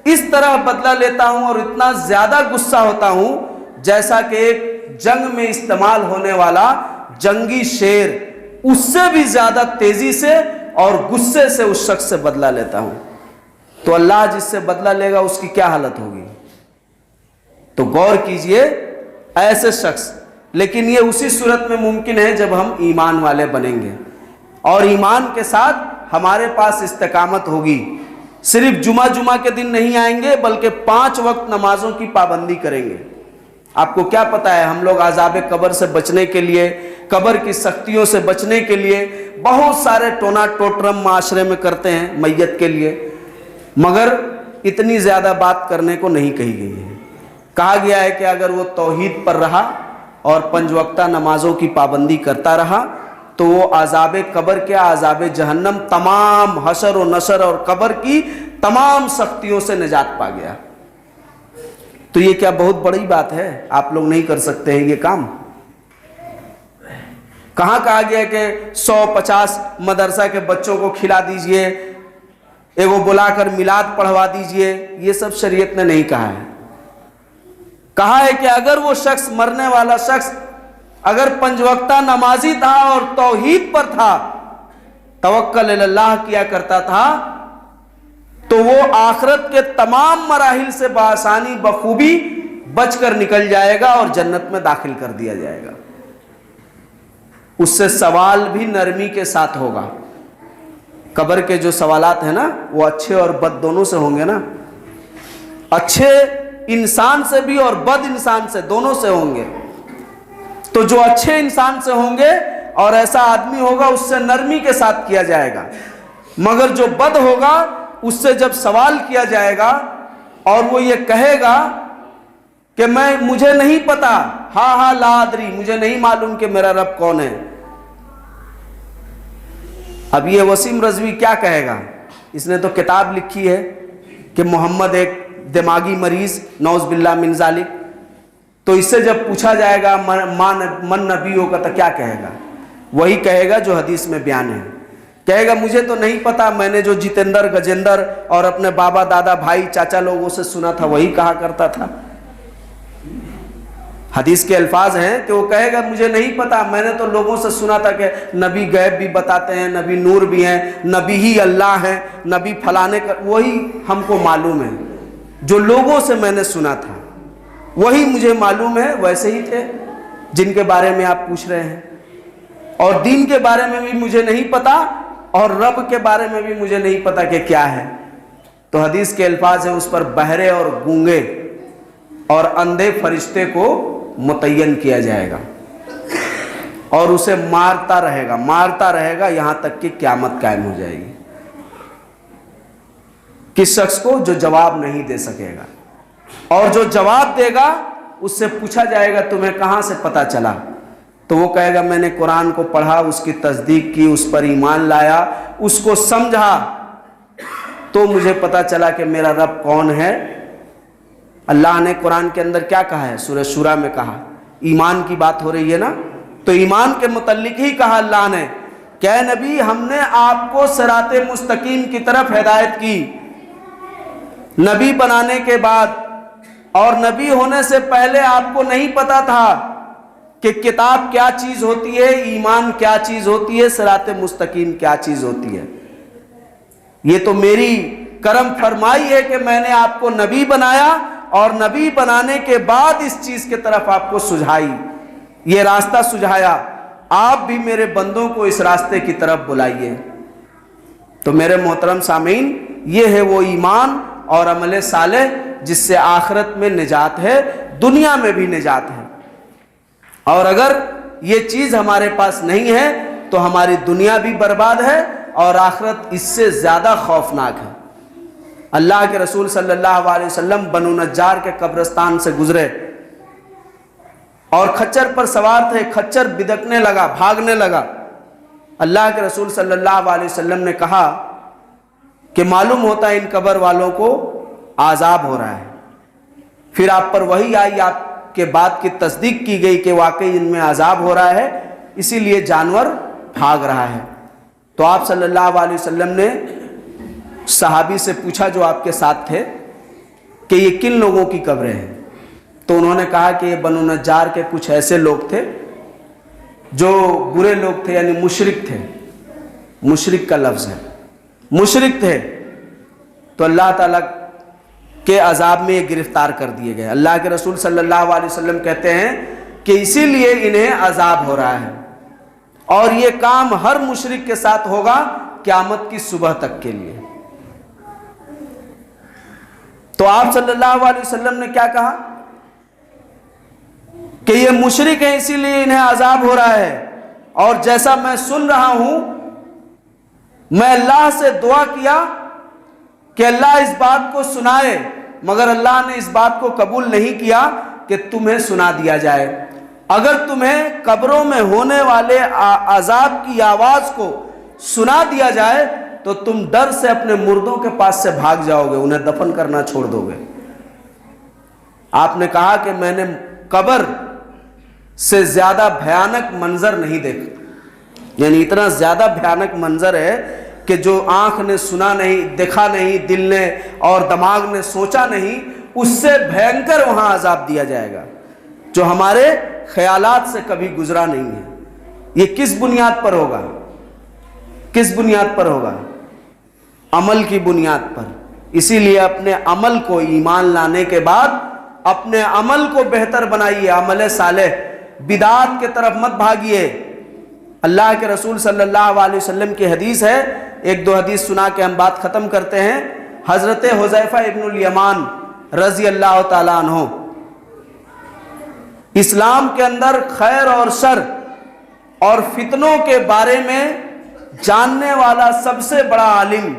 اس طرح بدلہ لیتا ہوں اور اتنا زیادہ غصہ ہوتا ہوں جیسا کہ ایک جنگ میں استعمال ہونے والا جنگی شیر، اس سے بھی زیادہ تیزی سے اور غصے سے اس شخص سے بدلہ لیتا ہوں۔ تو اللہ جس سے بدلہ لے گا اس کی کیا حالت ہوگی؟ تو غور کیجئے ایسے شخص، لیکن یہ اسی صورت میں ممکن ہے جب ہم ایمان والے بنیں گے اور ایمان کے ساتھ ہمارے پاس استقامت ہوگی۔ صرف جمعہ کے دن نہیں آئیں گے بلکہ 5 وقت نمازوں کی پابندی کریں گے۔ آپ کو کیا پتا ہے، ہم لوگ عذاب قبر سے بچنے کے لیے، قبر کی سختیوں سے بچنے کے لیے بہت سارے ٹونا ٹوٹرم معاشرے میں کرتے ہیں میت کے لیے، مگر اتنی زیادہ بات کرنے کو نہیں کہی گئی ہے۔ کہا گیا ہے کہ اگر وہ توحید پر رہا اور 5 وقتہ نمازوں کی پابندی کرتا رہا تو وہ عذاب قبر کے، عذاب جہنم، تمام حشر و نشر اور قبر کی تمام سختیوں سے نجات پا گیا۔ تو یہ کیا بہت بڑی بات ہے؟ آپ لوگ نہیں کر سکتے ہیں یہ کام؟ کہاں کہا گیا کہ 150 مدرسہ کے بچوں کو کھلا دیجئے، ایگو بلا کر میلاد پڑھوا دیجئے؟ یہ سب شریعت نے نہیں کہا ہے۔ کہا ہے کہ اگر وہ شخص، مرنے والا شخص اگر 5 وقتہ نمازی تھا اور توحید پر تھا، توکل اللہ کیا کرتا تھا، تو وہ آخرت کے تمام مراحل سے بآسانی بخوبی بچ کر نکل جائے گا اور جنت میں داخل کر دیا جائے گا۔ اس سے سوال بھی نرمی کے ساتھ ہوگا۔ قبر کے جو سوالات ہیں نا وہ اچھے اور بد دونوں سے ہوں گے نا، اچھے انسان سے بھی اور بد انسان سے، دونوں سے ہوں گے۔ تو جو اچھے انسان سے ہوں گے اور ایسا آدمی ہوگا اس سے نرمی کے ساتھ کیا جائے گا، مگر جو بد ہوگا اس سے جب سوال کیا جائے گا اور وہ یہ کہے گا کہ مجھے نہیں پتا، ہاں لا ادری، مجھے نہیں معلوم کہ میرا رب کون ہے۔ اب یہ وسیم رضوی کیا کہے گا؟ اس نے تو کتاب لکھی ہے کہ محمد ایک دماغی مریض، نعوذ باللہ من ذالک۔ تو اس سے جب پوچھا جائے گا من نبی ہوگا تو کیا کہے گا؟ وہی کہے گا جو حدیث میں بیان ہے، کہے گا مجھے تو نہیں پتا، میں نے جو جتیندر گجیندر اور اپنے بابا دادا بھائی چاچا لوگوں سے سنا تھا وہی کہا کرتا تھا۔ حدیث کے الفاظ ہیں کہ وہ کہے گا مجھے نہیں پتا، میں نے تو لوگوں سے سنا تھا کہ نبی غیب بھی بتاتے ہیں، نبی نور بھی ہیں، نبی ہی اللہ ہیں، نبی فلانے کا، وہی ہم کو معلوم ہے، جو لوگوں سے میں نے سنا تھا وہی مجھے معلوم ہے، ویسے ہی تھے جن کے بارے میں آپ پوچھ رہے ہیں، اور دین کے بارے میں بھی مجھے نہیں پتا اور رب کے بارے میں بھی مجھے نہیں پتا کہ کیا ہے۔ تو حدیث کے الفاظ ہیں اس پر بہرے اور گونگے اور اندھے فرشتے کو متعین کیا جائے گا اور اسے مارتا رہے گا یہاں تک کہ قیامت قائم ہو جائے گی. کس شخص کو؟ جو جواب نہیں دے سکے گا. اور جو جواب دے گا اس سے پوچھا جائے گا تمہیں کہاں سے پتا چلا؟ تو وہ کہے گا میں نے قرآن کو پڑھا، اس کی تصدیق کی، اس پر ایمان لایا، اس کو سمجھا، تو مجھے پتا چلا کہ میرا رب کون ہے. اللہ نے قرآن کے اندر کیا کہا ہے؟ سورہ شورا میں کہا، ایمان کی بات ہو رہی ہے نا، تو ایمان کے متعلق ہی کہا اللہ نے کہ اے نبی ہم نے آپ کو صراط مستقیم کی طرف ہدایت کی. نبی بنانے کے بعد اور نبی ہونے سے پہلے آپ کو نہیں پتا تھا کہ کتاب کیا چیز ہوتی ہے، ایمان کیا چیز ہوتی ہے، صراط مستقیم کیا چیز ہوتی ہے. یہ تو میری کرم فرمائی ہے کہ میں نے آپ کو نبی بنایا اور نبی بنانے کے بعد اس چیز کی طرف آپ کو سجھائی، یہ راستہ سجھایا. آپ بھی میرے بندوں کو اس راستے کی طرف بلائیے. تو میرے محترم سامعین، یہ ہے وہ ایمان اور عمل صالح جس سے آخرت میں نجات ہے، دنیا میں بھی نجات ہے. اور اگر یہ چیز ہمارے پاس نہیں ہے تو ہماری دنیا بھی برباد ہے اور آخرت اس سے زیادہ خوفناک ہے. اللہ کے رسول صلی اللہ علیہ وسلم بنو نجار کے قبرستان سے گزرے اور کھچر پر سوار تھے. کھچر بدکنے لگا، بھاگنے لگا. اللہ کے رسول صلی اللہ علیہ وسلم نے کہا کہ معلوم ہوتا ہے ان قبر والوں کو عذاب ہو رہا ہے. پھر آپ پر وحی آئی، آپ کے بات کی تصدیق کی گئی کہ واقعی ان میں عذاب ہو رہا ہے، اسی لیے جانور بھاگ رہا ہے. تو آپ صلی اللہ علیہ وسلم نے صحابی سے پوچھا جو آپ کے ساتھ تھے کہ یہ کن لوگوں کی قبریں ہیں؟ تو انہوں نے کہا کہ یہ بنو نجار کے کچھ ایسے لوگ تھے جو برے لوگ تھے، یعنی مشرک تھے. مشرک کا لفظ ہے، مشرک تھے. تو اللہ تعالیٰ کے عذاب میں یہ گرفتار کر دیے گئے. اللہ کے رسول صلی اللہ علیہ وسلم کہتے ہیں کہ اسی لیے انہیں عذاب ہو رہا ہے اور یہ کام ہر مشرک کے ساتھ ہوگا قیامت کی صبح تک کے لیے. تو آپ صلی اللہ علیہ وسلم نے کیا کہا کہ یہ مشرک ہیں اسی لیے انہیں عذاب ہو رہا ہے. اور جیسا میں سن رہا ہوں، میں اللہ سے دعا کیا کہ اللہ اس بات کو سنائے، مگر اللہ نے اس بات کو قبول نہیں کیا کہ تمہیں سنا دیا جائے. اگر تمہیں قبروں میں ہونے والے عذاب کی آواز کو سنا دیا جائے تو تم ڈر سے اپنے مردوں کے پاس سے بھاگ جاؤ گے، انہیں دفن کرنا چھوڑ دو گے. آپ نے کہا کہ میں نے قبر سے زیادہ بھیانک منظر نہیں دیکھا، یعنی اتنا زیادہ بھیانک منظر ہے کہ جو آنکھ نے سنا نہیں، دیکھا نہیں، دل نے اور دماغ نے سوچا نہیں، اس سے بھینکر وہاں عذاب دیا جائے گا جو ہمارے خیالات سے کبھی گزرا نہیں ہے. یہ کس بنیاد پر ہوگا؟ کس بنیاد پر ہوگا؟ عمل کی بنیاد پر. اسی لیے اپنے عمل کو، ایمان لانے کے بعد اپنے عمل کو بہتر بنائیے، عمل صالح. بدعات کے طرف مت بھاگیے. اللہ کے رسول صلی اللہ علیہ وسلم کی حدیث ہے، ایک دو حدیث سنا کے ہم بات ختم کرتے ہیں. حضرت حذیفہ ابن الیمان رضی اللہ تعالیٰ عنہ، اسلام کے اندر خیر اور شر اور فتنوں کے بارے میں جاننے والا سب سے بڑا عالم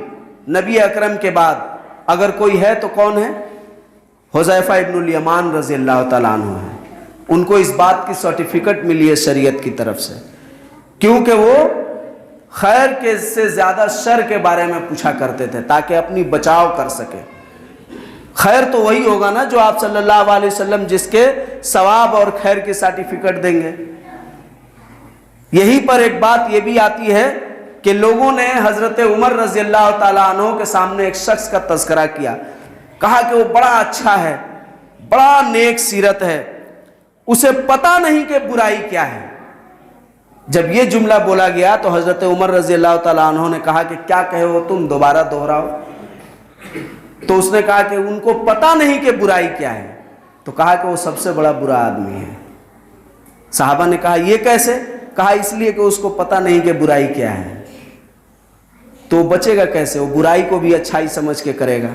نبی اکرم کے بعد اگر کوئی ہے تو کون ہے؟ حذیفہ ابن الیمان رضی اللہ تعالیٰ عنہ ہے. ان کو اس بات کی سرٹیفکیٹ ملی ہے شریعت کی طرف سے، کیونکہ وہ خیر کے سے زیادہ شر کے بارے میں پوچھا کرتے تھے تاکہ اپنی بچاؤ کر سکے. خیر تو وہی ہوگا نا جو آپ صلی اللہ علیہ وسلم جس کے ثواب اور خیر کی سرٹیفکیٹ دیں گے. یہی پر ایک بات یہ بھی آتی ہے کہ لوگوں نے حضرت عمر رضی اللہ تعالیٰ عنہ کے سامنے ایک شخص کا تذکرہ کیا، کہا کہ وہ بڑا اچھا ہے، بڑا نیک سیرت ہے، اسے پتہ نہیں کہ برائی کیا ہے. جب یہ جملہ بولا گیا تو حضرت عمر رضی اللہ تعالیٰ عنہ نے کہا کہ کیا کہے ہو تم، دوبارہ دہراؤ. تو اس نے کہا کہ ان کو پتہ نہیں کہ برائی کیا ہے. تو کہا کہ وہ سب سے بڑا برا آدمی ہے. صحابہ نے کہا یہ کیسے؟ کہا اس لیے کہ اس کو پتہ نہیں کہ برائی کیا ہے. تو بچے گا کیسے؟ وہ برائی کو بھی اچھائی سمجھ کے کرے گا.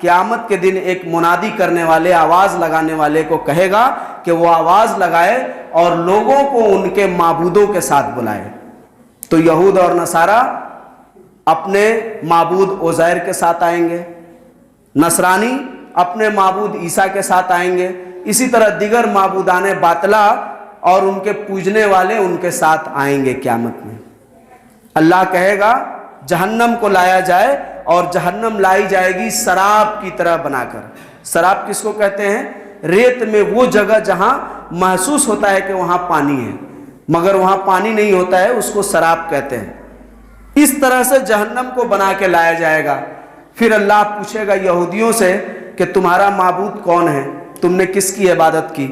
قیامت کے دن ایک منادی کرنے والے، آواز لگانے والے کو کہے گا کہ وہ آواز لگائے اور لوگوں کو ان کے معبودوں کے ساتھ بلائے۔ تو یہود اور نصارہ اپنے معبود عزیر کے ساتھ آئیں گے، نصرانی اپنے معبود عیسیٰ کے ساتھ آئیں گے، اسی طرح دیگر معبودان باطلہ اور ان کے پوجنے والے ان کے ساتھ آئیں گے قیامت میں۔ اللہ کہے گا جہنم کو لایا جائے، اور جہنم لائی جائے گی سراب کی طرح بنا کر۔ سراب کس کو کہتے ہیں؟ ریت میں وہ جگہ جہاں محسوس ہوتا ہے کہ وہاں پانی ہے مگر وہاں پانی نہیں ہوتا ہے، اس کو سراب کہتے ہیں۔ اس طرح سے جہنم کو بنا کے لایا جائے گا۔ پھر اللہ پوچھے گا یہودیوں سے کہ تمہارا معبود کون ہے، تم نے کس کی عبادت کی؟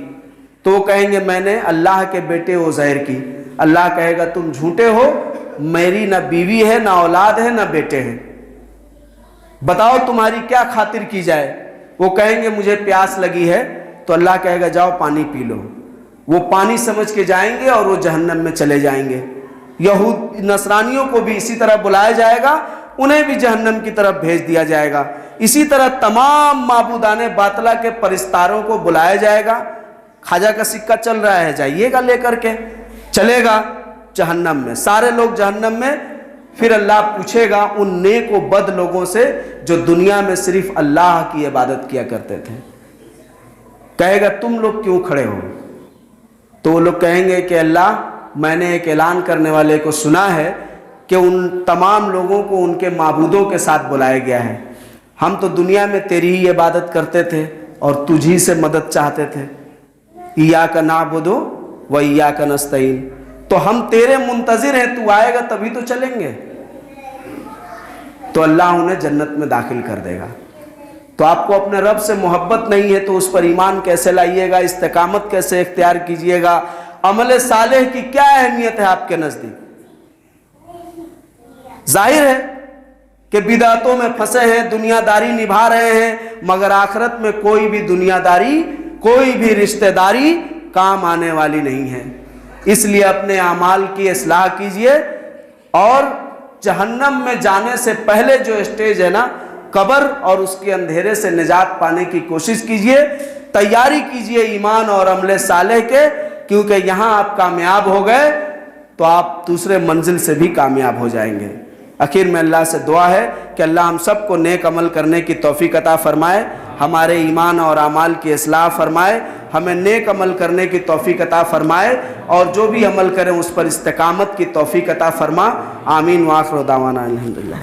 تو وہ کہیں گے میں نے اللہ کے بیٹے عزیر کی۔ اللہ کہے گا تم جھوٹے ہو، میری نہ بیوی ہے، نہ اولاد ہے، نہ بیٹے ہیں، بتاؤ تمہاری کیا خاطر کی جائے؟ وہ کہیں گے مجھے پیاس لگی ہے، تو اللہ کہے گا جاؤ پانی پی لو۔ وہ پانی سمجھ کے جائیں گے اور وہ جہنم میں چلے جائیں گے۔ یہود نصرانیوں کو بھی اسی طرح بلایا جائے گا، انہیں بھی جہنم کی طرف بھیج دیا جائے گا۔ اسی طرح تمام معبودان باطلہ کے پرستاروں کو بلایا جائے گا۔ خواجہ کا سکہ چل رہا ہے، جائیے گا لے کر کے، چلے گا جہنم میں، سارے لوگ جہنم میں۔ پھر اللہ پوچھے گا ان نیک و بد لوگوں سے جو دنیا میں صرف اللہ کی عبادت کیا کرتے تھے، کہے گا تم لوگ کیوں کھڑے ہو؟ تو وہ لوگ کہیں گے کہ اللہ میں نے ایک اعلان کرنے والے کو سنا ہے کہ ان تمام لوگوں کو ان کے معبودوں کے ساتھ بلایا گیا ہے، ہم تو دنیا میں تیری ہی عبادت کرتے تھے اور تجھی سے مدد چاہتے تھے، ایاک نعبد و ایاک نستعین، تو ہم تیرے منتظر ہیں، تو آئے گا تبھی تو چلیں گے۔ تو اللہ انہیں جنت میں داخل کر دے گا۔ تو آپ کو اپنے رب سے محبت نہیں ہے تو اس پر ایمان کیسے لائیے گا؟ استقامت کیسے اختیار کیجئے گا؟ عمل صالح کی کیا اہمیت ہے آپ کے نزدیک؟ ظاہر ہے کہ بدعتوں میں پھنسے ہیں، دنیا داری نبھا رہے ہیں، مگر آخرت میں کوئی بھی دنیا داری، کوئی بھی رشتہ داری کام آنے والی نہیں ہے۔ اس لیے اپنے اعمال کی اصلاح کیجئے، اور جہنم میں جانے سے پہلے جو اسٹیج ہے نا، قبر اور اس کے اندھیرے سے نجات پانے کی کوشش کیجئے، تیاری کیجئے ایمان اور عمل صالح کے، کیونکہ یہاں آپ کامیاب ہو گئے تو آپ دوسرے منزل سے بھی کامیاب ہو جائیں گے۔ آخر میں اللہ سے دعا ہے کہ اللہ ہم سب کو نیک عمل کرنے کی توفیق عطا فرمائے، ہمارے ایمان اور اعمال کی اصلاح فرمائے، ہمیں نیک عمل کرنے کی توفیق عطا فرمائے، اور جو بھی عمل کریں اس پر استقامت کی توفیق عطا فرما۔ آمین وآخر دعوانا الحمدللہ۔